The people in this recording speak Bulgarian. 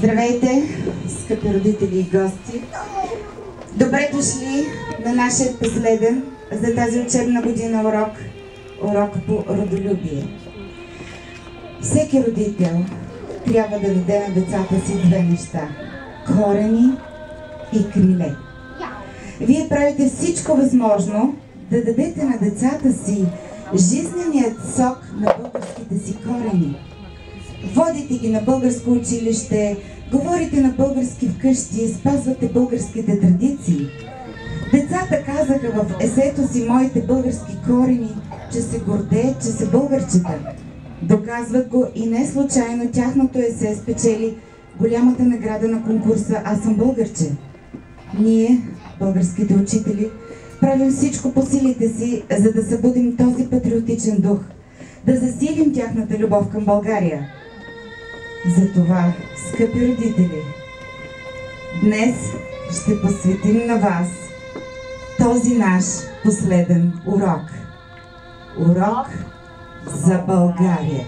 Здравейте, скъпи родители и гости! Добре дошли на нашия последен за тази учебна година урок по родолюбие. Всеки родител трябва да даде на децата си две неща – корени и криле. Вие правите всичко възможно да дадете на децата си жизненият сок на българските си корени. Водите ги на българско училище, говорите на български вкъщи, спазвате българските традиции. Децата казаха в есето си "Моите български корени", че се гордеят, че са българчета. Доказват го и не случайно тяхното есе спечели голямата награда на конкурса "Аз съм българче". Ние, българските учители, правим всичко по силите си, за да събудим този патриотичен дух, да засилим тяхната любов към България. Затова, скъпи родители, днес ще посветим на вас този наш последен урок. Урок за България.